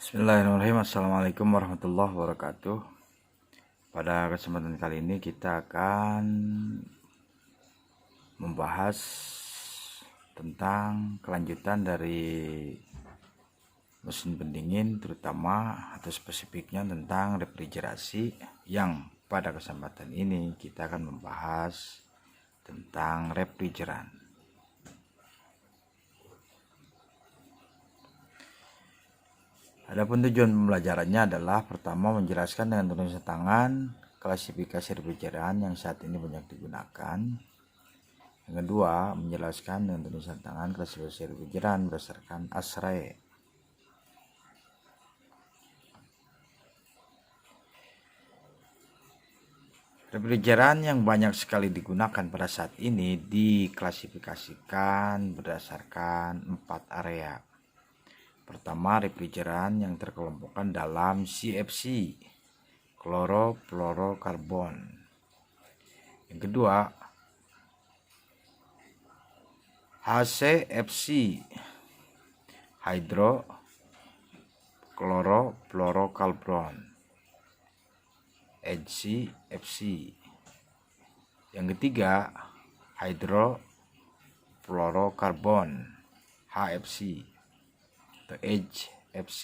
Bismillahirrahmanirrahim. Assalamualaikum warahmatullahi wabarakatuh. Pada kesempatan kali ini kita akan membahas tentang kelanjutan dari mesin pendingin, terutama atau spesifiknya tentang refrigerasi, yang pada kesempatan ini kita akan membahas tentang refrigeran. Adapun tujuan pembelajarannya adalah pertama menjelaskan dengan tulisan tangan klasifikasi refrigeran yang saat ini banyak digunakan. Yang kedua, menjelaskan dengan tulisan tangan klasifikasi refrigeran berdasarkan ASHRAE. Refrigeran yang banyak sekali digunakan pada saat ini diklasifikasikan berdasarkan 4 area. Pertama, refrigeran yang terkelompokkan dalam CFC, klorofluorokarbon. Yang kedua, HCFC, hydrochlorofluorokarbon. HCFC. Yang ketiga, hydrofluorokarbon, HFC atau HFC.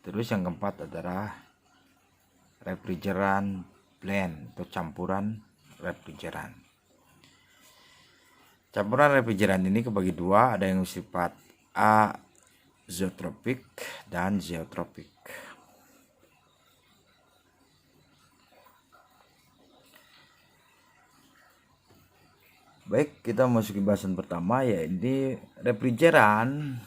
Terus yang keempat adalah refrigeran blend atau campuran refrigeran. Campuran refrigeran ini kebagi dua, ada yang sifat azotropik dan zeotropik. Baik, kita masuki bahasan pertama, yaitu refrigeran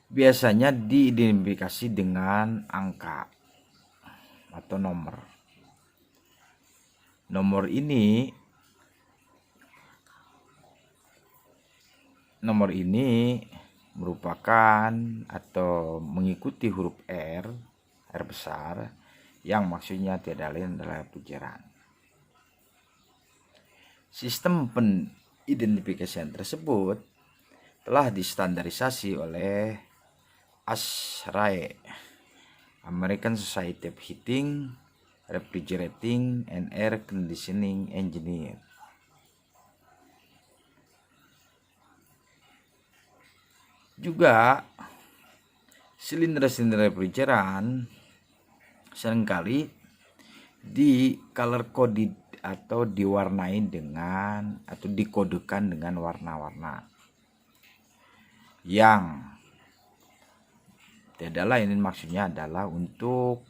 biasanya diidentifikasi dengan angka atau nomor. Nomor ini merupakan atau mengikuti huruf R besar, yang maksudnya tiada lain adalah refrigeran. Sistem pengidentifikasian tersebut telah distandarisasi oleh ASHRAE, American Society of Heating, Refrigerating and Air Conditioning Engineer. Juga silinder-silinder refrigeran seringkali di color coded atau diwarnai dengan atau dikodekan dengan warna-warna yang tidak lain maksudnya adalah untuk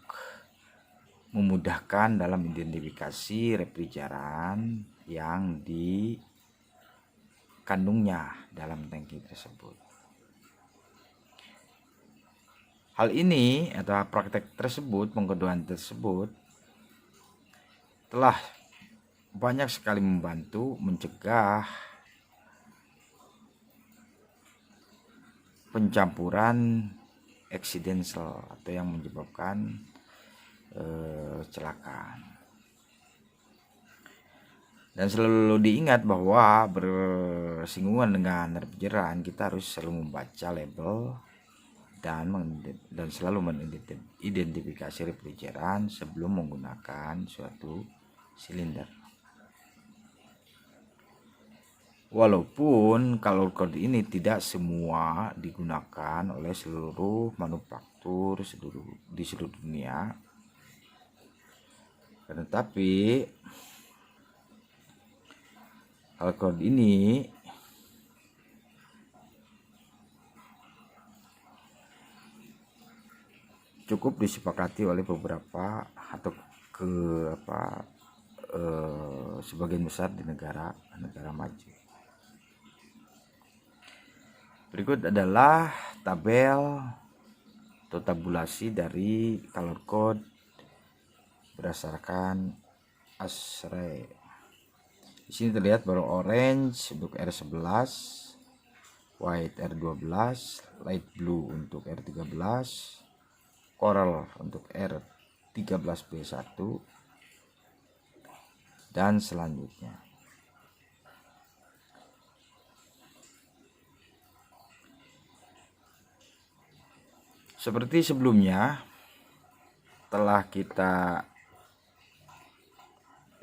memudahkan dalam identifikasi refrigeran yang dikandungnya dalam tangki tersebut. Hal ini atau praktek tersebut, pengkodean tersebut telah banyak sekali membantu mencegah pencampuran accidental atau yang menyebabkan kecelakaan. Dan selalu diingat bahwa bersinggungan dengan refrigeran, kita harus selalu membaca label dan selalu mengidentifikasi refrigeran sebelum menggunakan suatu silinder. Walaupun color code ini tidak semua digunakan oleh seluruh manufaktur di seluruh dunia, tetapi color code ini cukup disepakati oleh beberapa atau sebagian besar di negara maju. Berikut adalah tabel atau tabulasi dari color code berdasarkan ASHRAE. Di sini terlihat bahwa orange untuk R11, white R12, light blue untuk R13, coral untuk R13B1 dan selanjutnya. Seperti sebelumnya telah kita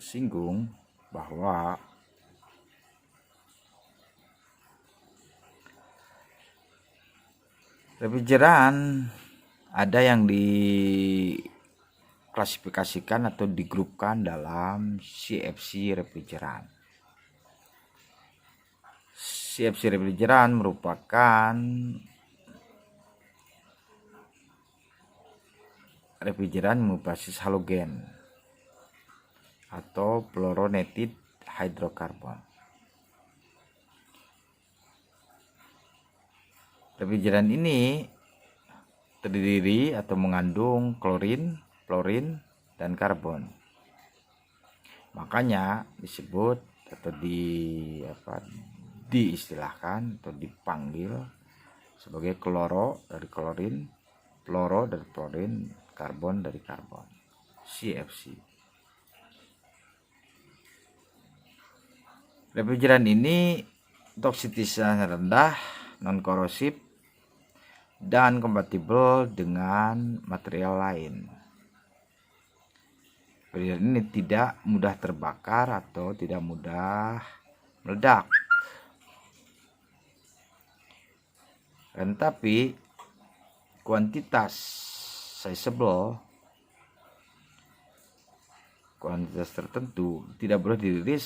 singgung bahwa refrigeran ada yang diklasifikasikan atau digrupkan dalam CFC refrigeran. CFC refrigeran merupakan refrigeran berbasis halogen atau fluorinated hydrocarbon. Refrigeran ini terdiri atau mengandung klorin, fluorin, dan karbon. Makanya disebut atau diistilahkan atau dipanggil sebagai kloro dari klorin, fluoro dari fluorin, karbon dari karbon, CFC. Refrigeran ini toksisitasnya rendah, non korosif, dan kompatibel dengan material lain. Refrigeran ini tidak mudah terbakar atau tidak mudah meledak. Tetapi kuantitas sizable, kuantitas tertentu tidak boleh dirilis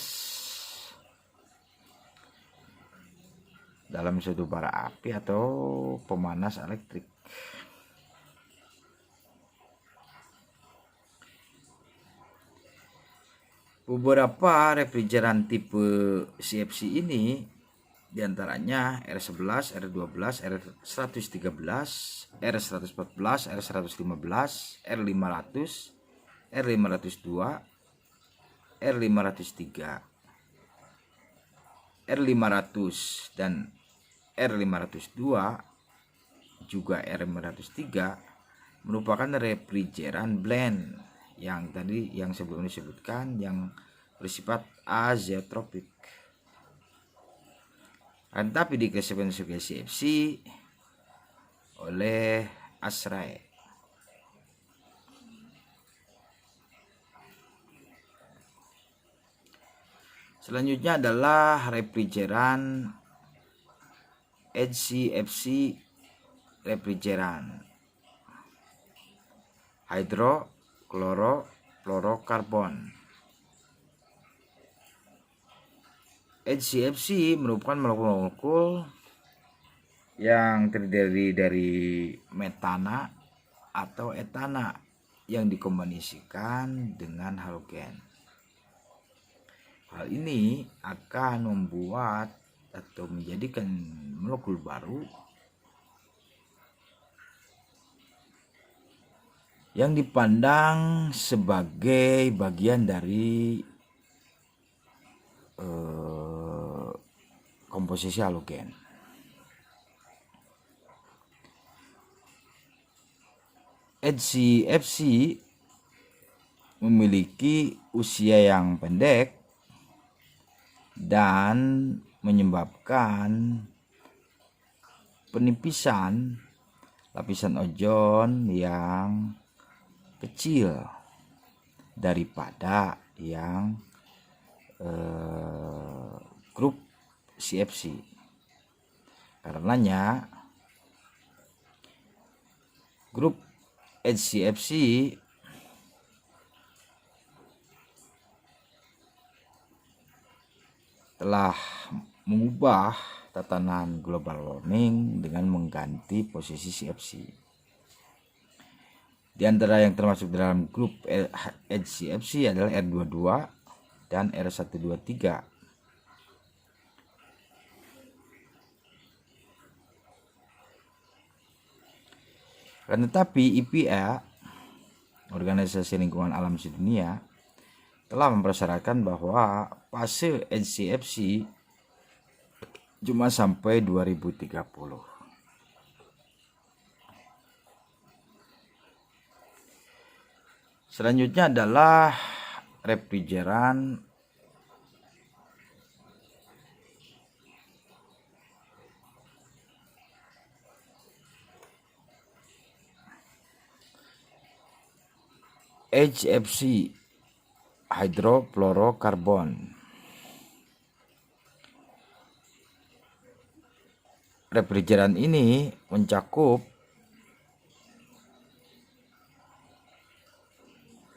dalam suatu bara api atau pemanas elektrik. Beberapa refrigeran tipe CFC ini diantaranya R11, R12, R113, R114, R115, R500, R502, R503, R500 dan R502 juga R503 merupakan refrigeran blend yang sebelum disebutkan yang bersifat azeotropik. Tapi diklasifikasikan sebagai CFC oleh ASHRAE. Selanjutnya adalah refrigeran HCFC refrigeran hydrochlorofluorocarbon. HCFC merupakan molekul-molekul yang terdiri dari metana atau etana yang dikombinasikan dengan halogen. Hal ini akan membuat atau menjadikan molekul baru yang dipandang sebagai bagian dari komposisi halogen. HCFC memiliki usia yang pendek dan menyebabkan penipisan lapisan ozon yang kecil daripada yang grup CFC. Karenanya grup HCFC telah mengubah tatanan global warming dengan mengganti posisi CFC. Di antara yang termasuk dalam grup HCFC adalah R22 dan R123. Tetapi EPA, Organisasi Lingkungan Alam Sedunia, telah mempersyaratkan bahwa fase HCFC cuma sampai 2030. Selanjutnya adalah refrigeran HFC, hydrofluorokarbon. Refrigeran ini mencakup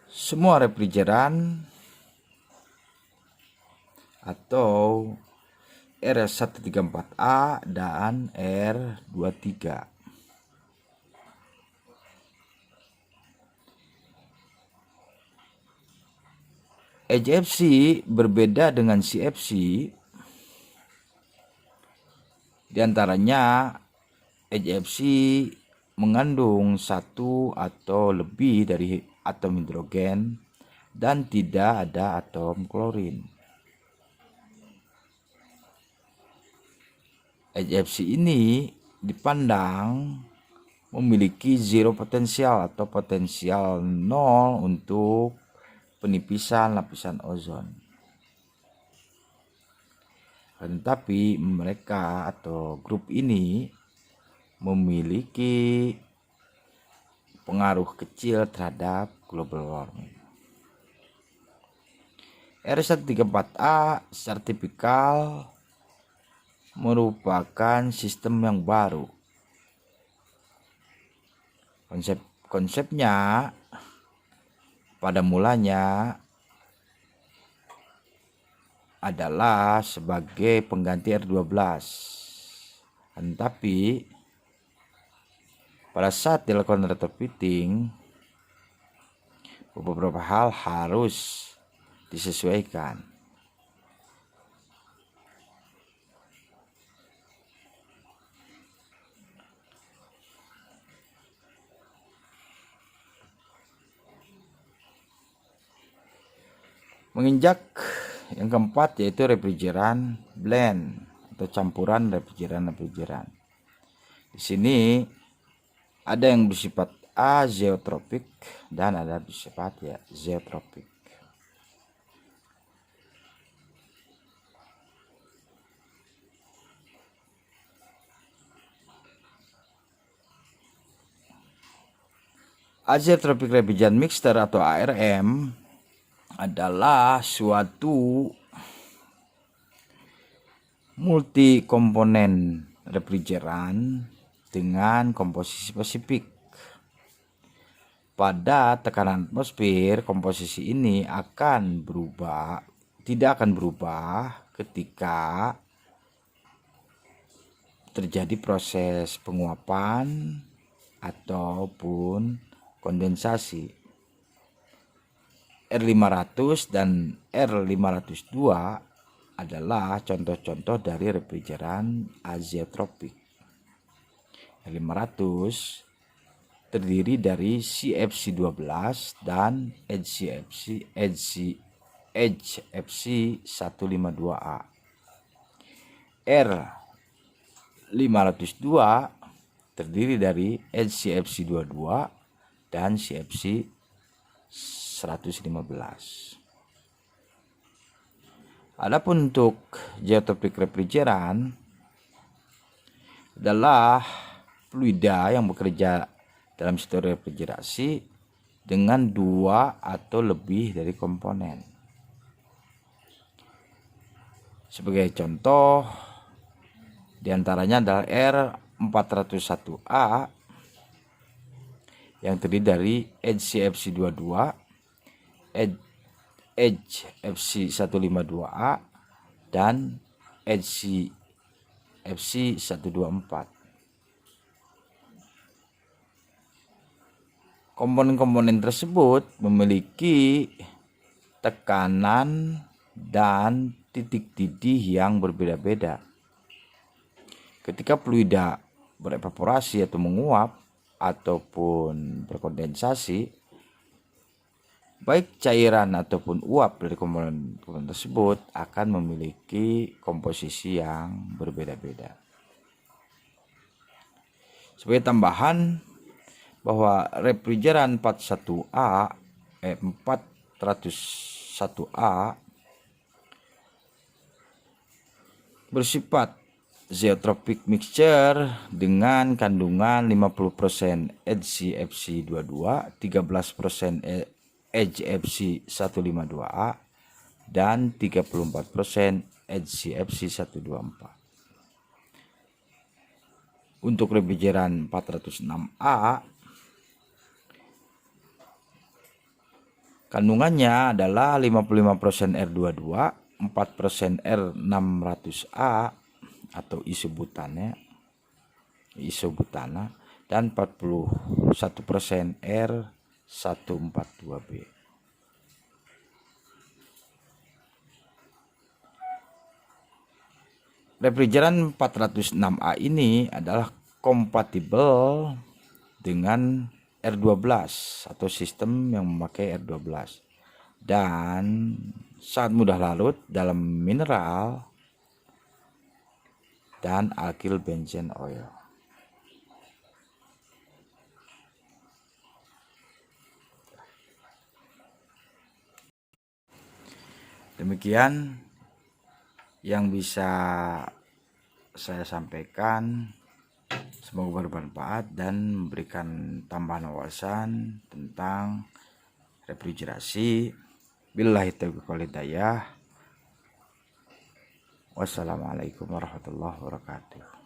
semua refrigeran atau R134A dan R23. HFC berbeda dengan CFC, diantaranya HFC mengandung satu atau lebih dari atom hidrogen dan tidak ada atom klorin. HFC ini dipandang memiliki zero potensial atau potensial nol untuk penipisan lapisan ozon. Tetapi mereka atau grup ini memiliki pengaruh kecil terhadap global warming. R134A secara tipikal merupakan sistem yang baru. Konsepnya pada mulanya adalah sebagai pengganti R12. Tetapi pada saat dilakukan retrofitting, beberapa hal harus disesuaikan. Menginjak yang keempat yaitu refrigeran blend atau campuran refrigeran. Di sini ada yang bersifat azeotropik dan ada bersifat zeotropik. Azeotropic refrigerant mixture atau ARM adalah suatu multi komponen refrigeran dengan komposisi spesifik. Pada tekanan atmosfer, komposisi ini tidak akan berubah ketika terjadi proses penguapan ataupun kondensasi. R500 dan R502 adalah contoh-contoh dari refrigeran azeotropik. R500 terdiri dari CFC12 dan HFC152A. R502 terdiri dari HCFC22 dan CFC 115. Adapun untuk zeotropik refrigeran adalah fluida yang bekerja dalam sistem refrigerasi dengan dua atau lebih dari komponen. Sebagai contoh, diantaranya adalah R401A yang terdiri dari HCFC22, HFC152A dan HCFC124. Komponen-komponen tersebut memiliki tekanan dan titik didih yang berbeda-beda. Ketika fluida berevaporasi atau menguap ataupun berkondensasi, baik cairan ataupun uap dari komponen tersebut akan memiliki komposisi yang berbeda-beda. Sebagai tambahan bahwa refrigeran 401A bersifat zeotropik mixture dengan kandungan 50% HCFC22, 13% HFC 152A dan 34% HCFC 124. Untuk refrigeran 406A kandungannya adalah 55% R22, 4% R600A atau isobutana dan 41% R142B. Refrigeran 406A ini adalah kompatibel dengan R12 atau sistem yang memakai R12 dan sangat mudah larut dalam mineral dan alkyl benzene oil. Demikian yang bisa saya sampaikan. Semoga bermanfaat dan memberikan tambahan wawasan tentang refrigerasi. Billahi taufiq wal hidayah. Wassalamualaikum warahmatullahi wabarakatuh.